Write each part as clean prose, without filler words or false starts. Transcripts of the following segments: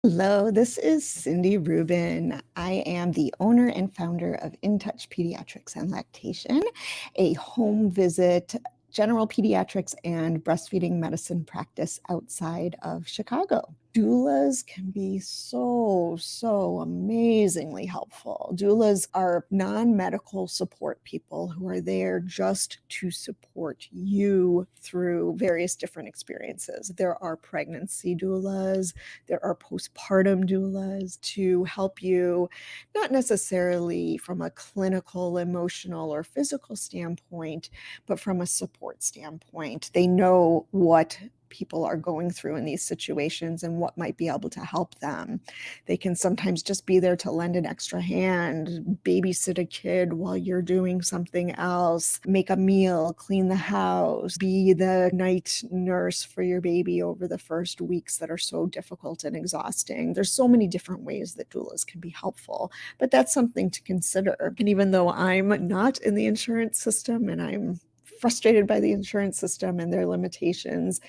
Hello, this is Cindy Rubin. I am the owner and founder of In Touch Pediatrics and Lactation, a home visit general pediatrics and breastfeeding medicine practice outside of Chicago. Doulas can be so amazingly helpful. Doulas are non-medical support people who are there just to support you through various different experiences. There are pregnancy doulas, there are postpartum doulas to help you, not necessarily from a clinical, emotional, or physical standpoint, but from a support standpoint. They know what people are going through in these situations and what might be able to help them. They can sometimes just be there to lend an extra hand, babysit a kid while you're doing something else, make a meal, clean the house, be the night nurse for your baby over the first weeks that are so difficult and exhausting. There's so many different ways that doulas can be helpful, but that's something to consider. And even though I'm not in the insurance system and I'm frustrated by the insurance system and their limitations,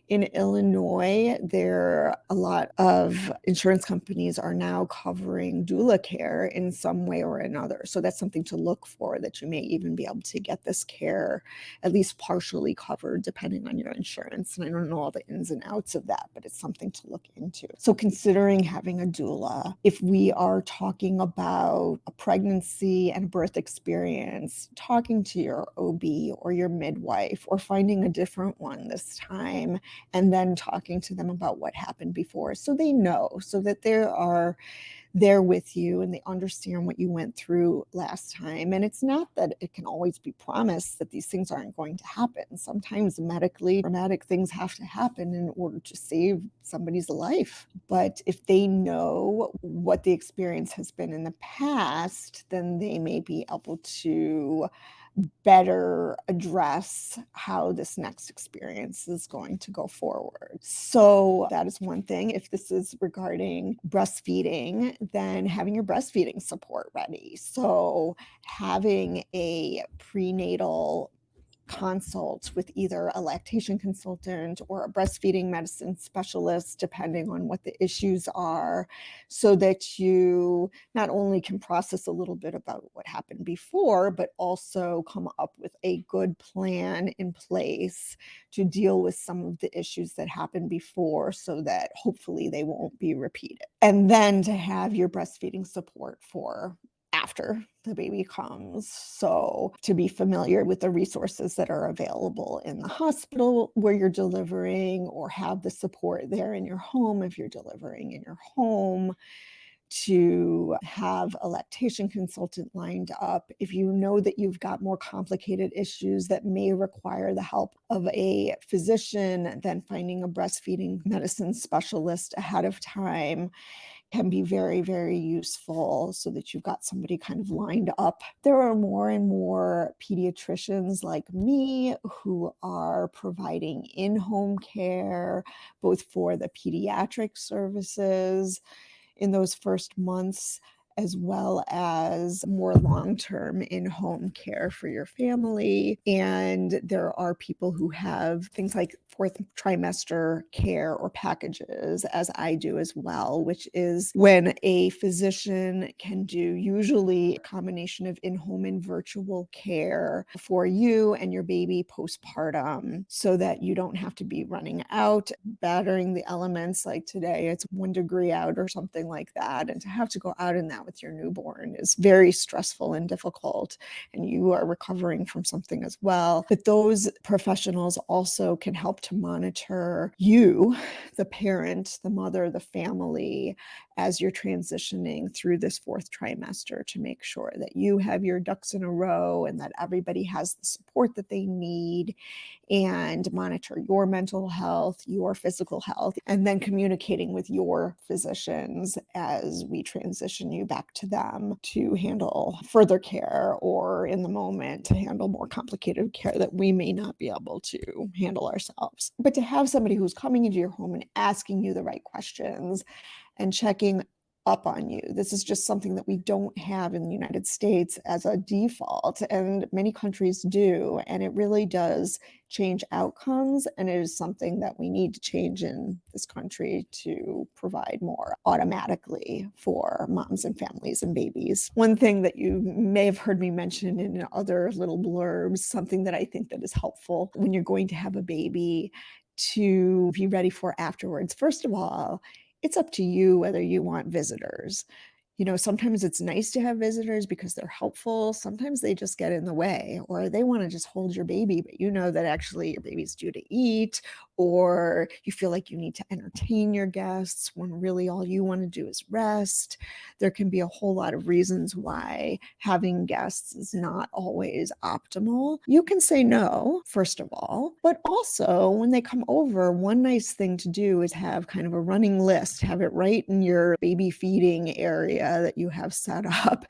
in Illinois, a lot of insurance companies are now covering doula care in some way or another. So that's something to look for, that you may even be able to get this care at least partially covered depending on your insurance. And I don't know all the ins and outs of that, but it's something to look into. So considering having a doula, if we are talking about a pregnancy and birth experience, talking to your OB or your midwife or finding a different one this time, and then talking to them about what happened before so they know, so that they are there with you and they understand what you went through last time. And it's not that it can always be promised that these things aren't going to happen. Sometimes medically traumatic things have to happen in order to save somebody's life. But if they know what the experience has been in the past, then they may be able to better address how this next experience is going to go forward. So that is one thing. If this is regarding breastfeeding, then having your breastfeeding support ready. So having a prenatal consult with either a lactation consultant or a breastfeeding medicine specialist, depending on what the issues are, so that you not only can process a little bit about what happened before, but also come up with a good plan in place to deal with some of the issues that happened before so that hopefully they won't be repeated. And then to have your breastfeeding support for after the baby comes. So to be familiar with the resources that are available in the hospital where you're delivering, or have the support there in your home if you're delivering in your home, to have a lactation consultant lined up. If you know that you've got more complicated issues that may require the help of a physician, then finding a breastfeeding medicine specialist ahead of time can be very useful, so that you've got somebody kind of lined up. There are more and more pediatricians like me who are providing in-home care, both for the pediatric services in those first months, as well as more long-term in-home care for your family. And there are people who have things like fourth trimester care or packages, as I do as well, which is when a physician can do usually a combination of in-home and virtual care for you and your baby postpartum, so that you don't have to be running out, battering the elements. Like today, it's 1 degree out or something like that. And to have to go out in that with your newborn is very stressful and difficult, and you are recovering from something as well. But those professionals also can help to monitor you, the parent, the mother, the family, as you're transitioning through this fourth trimester, to make sure that you have your ducks in a row and that everybody has the support that they need, and monitor your mental health, your physical health, and then communicating with your physicians as we transition you back to them to handle further care, or in the moment to handle more complicated care that we may not be able to handle ourselves. But to have somebody who's coming into your home and asking you the right questions and checking up on you. This is just something that we don't have in the United States as a default, and many countries do, and it really does change outcomes, and it is something that we need to change in this country to provide more automatically for moms and families and babies. One thing that you may have heard me mention in other little blurbs, something that I think that is helpful when you're going to have a baby to be ready for afterwards. First of all, it's up to you whether you want visitors. Sometimes it's nice to have visitors because they're helpful. Sometimes they just get in the way, or they want to just hold your baby, but you know that actually your baby's due to eat, or you feel like you need to entertain your guests when really all you want to do is rest. There can be a whole lot of reasons why having guests is not always optimal. You can say no, first of all, but also when they come over, one nice thing to do is have kind of a running list, have it right in your baby feeding area that you have set up.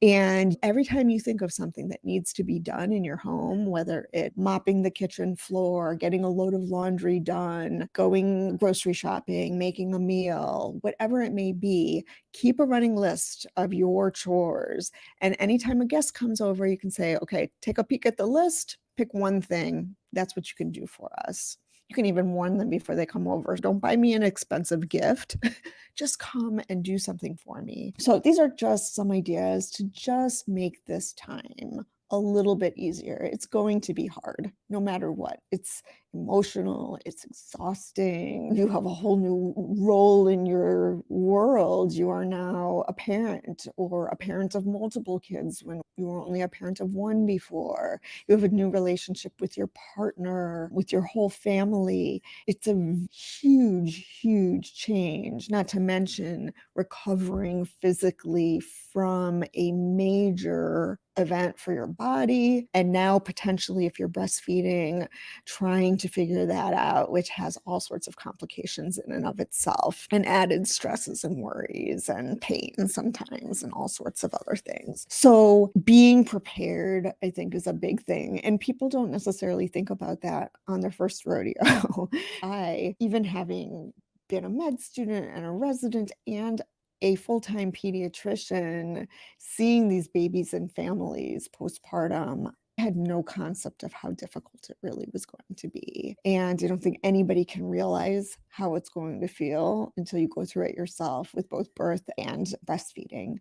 And every time you think of something that needs to be done in your home, whether it's mopping the kitchen floor, getting a load of laundry done, going grocery shopping, making a meal, whatever it may be, keep a running list of your chores. And anytime a guest comes over, you can say, okay, take a peek at the list, pick one thing. That's what you can do for us. You can even warn them before they come over. Don't buy me an expensive gift. Just come and do something for me. So these are just some ideas to just make this time a little bit easier. It's going to be hard, no matter what. It's emotional, it's exhausting. You have a whole new role in your world. You are now a parent, or a parent of multiple kids when you were only a parent of one before. You have a new relationship with your partner, with your whole family. It's a huge, huge change, not to mention recovering physically from a major event for your body. And now potentially, if you're breastfeeding, trying to figure that out, which has all sorts of complications in and of itself, and added stresses and worries and pain sometimes, and all sorts of other things. So being prepared, I think, is a big thing. And people don't necessarily think about that on their first rodeo. Even having been a med student and a resident and a full-time pediatrician, seeing these babies and families postpartum, I had no concept of how difficult it really was going to be. And I don't think anybody can realize how it's going to feel until you go through it yourself with both birth and breastfeeding.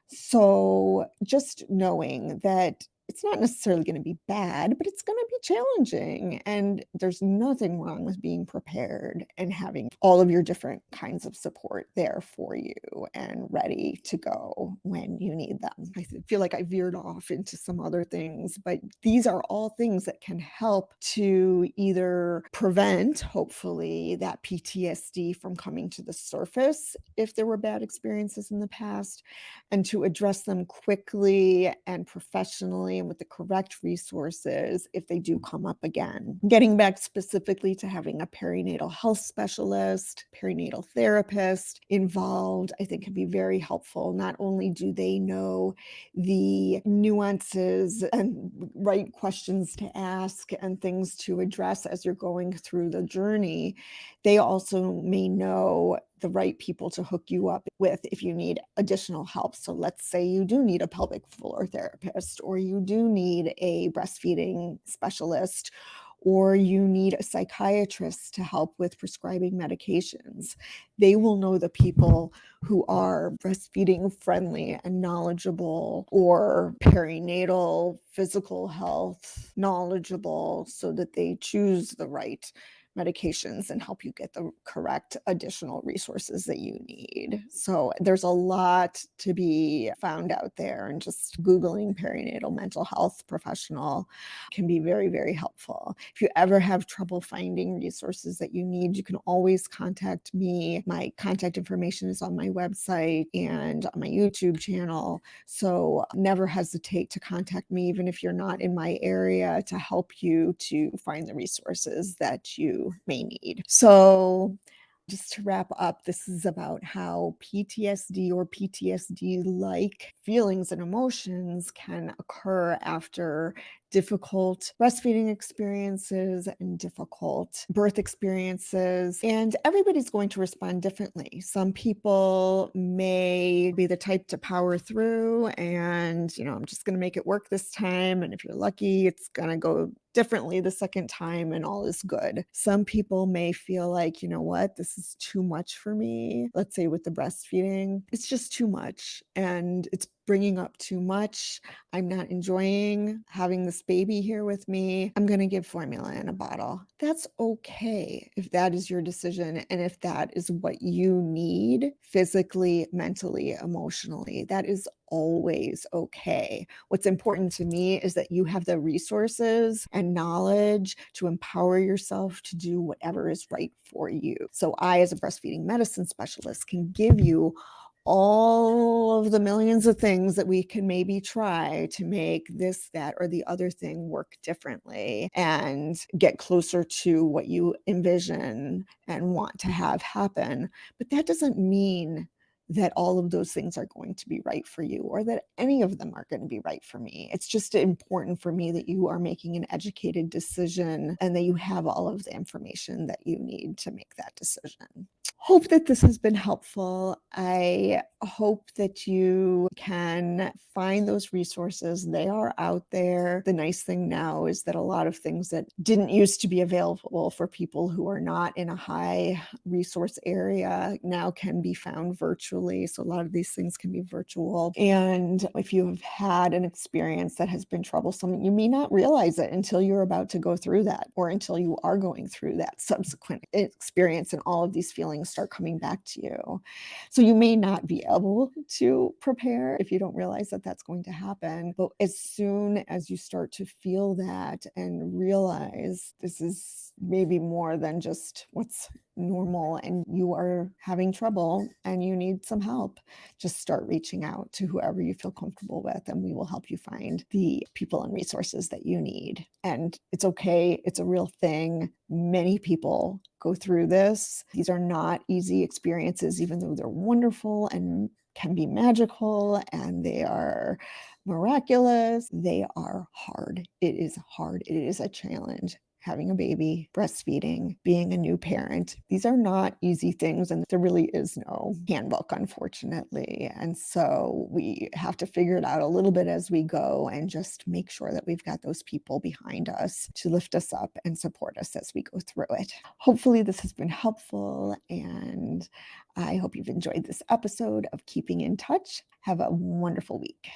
So just knowing that it's not necessarily going to be bad, but it's going to be challenging. And there's nothing wrong with being prepared and having all of your different kinds of support there for you and ready to go when you need them. I feel like I veered off into some other things, but these are all things that can help to either prevent, hopefully, that PTSD from coming to the surface if there were bad experiences in the past, and to address them quickly and professionally and with the correct resources if they do come up again. Getting back specifically to having a perinatal health specialist, perinatal therapist involved, I think can be very helpful. Not only do they know the nuances and right questions to ask and things to address as you're going through the journey, they also may know the right people to hook you up with if you need additional help. So let's say you do need a pelvic floor therapist, or you do need a breastfeeding specialist, or you need a psychiatrist to help with prescribing medications. They will know the people who are breastfeeding friendly and knowledgeable, or perinatal physical health knowledgeable, so that they choose the right medications and help you get the correct additional resources that you need. So there's a lot to be found out there, and just Googling perinatal mental health professional can be very, very helpful. If you ever have trouble finding resources that you need, you can always contact me. My contact information is on my website and on my YouTube channel. So never hesitate to contact me, even if you're not in my area, to help you to find the resources that you may need. So just to wrap up, this is about how PTSD or PTSD-like feelings and emotions can occur after difficult breastfeeding experiences and difficult birth experiences, and everybody's going to respond differently. Some people may be the type to power through and, I'm just going to make it work this time. And if you're lucky, it's going to go differently the second time and all is good. Some people may feel like, you know what, this is too much for me. Let's say with the breastfeeding, it's just too much and it's bringing up too much. I'm not enjoying having this baby here with me. I'm going to give formula in a bottle. That's okay if that is your decision and if that is what you need physically, mentally, emotionally. That is always okay. What's important to me is that you have the resources and knowledge to empower yourself to do whatever is right for you. So I, as a breastfeeding medicine specialist, can give you all of the millions of things that we can maybe try to make this, that, or the other thing work differently and get closer to what you envision and want to have happen. But that doesn't mean that all of those things are going to be right for you or that any of them are going to be right for me. It's just important for me that you are making an educated decision and that you have all of the information that you need to make that decision. Hope that this has been helpful. I hope that you can find those resources. They are out there. The nice thing now is that a lot of things that didn't used to be available for people who are not in a high resource area now can be found virtually. So a lot of these things can be virtual. And if you've had an experience that has been troublesome, you may not realize it until you're about to go through that or until you are going through that subsequent experience and all of these feelings start coming back to you. So you may not be able to prepare if you don't realize that that's going to happen. But as soon as you start to feel that and realize this is maybe more than just what's normal and you are having trouble and you need some help, just start reaching out to whoever you feel comfortable with and we will help you find the people and resources that you need. And it's okay. It's a real thing. Many people go through this. These are not easy experiences, even though they're wonderful and can be magical and they are miraculous. They are hard. It is hard. It is a challenge. Having a baby, breastfeeding, being a new parent. These are not easy things, and there really is no handbook, unfortunately. And so we have to figure it out a little bit as we go and just make sure that we've got those people behind us to lift us up and support us as we go through it. Hopefully this has been helpful, and I hope you've enjoyed this episode of Keeping in Touch. Have a wonderful week.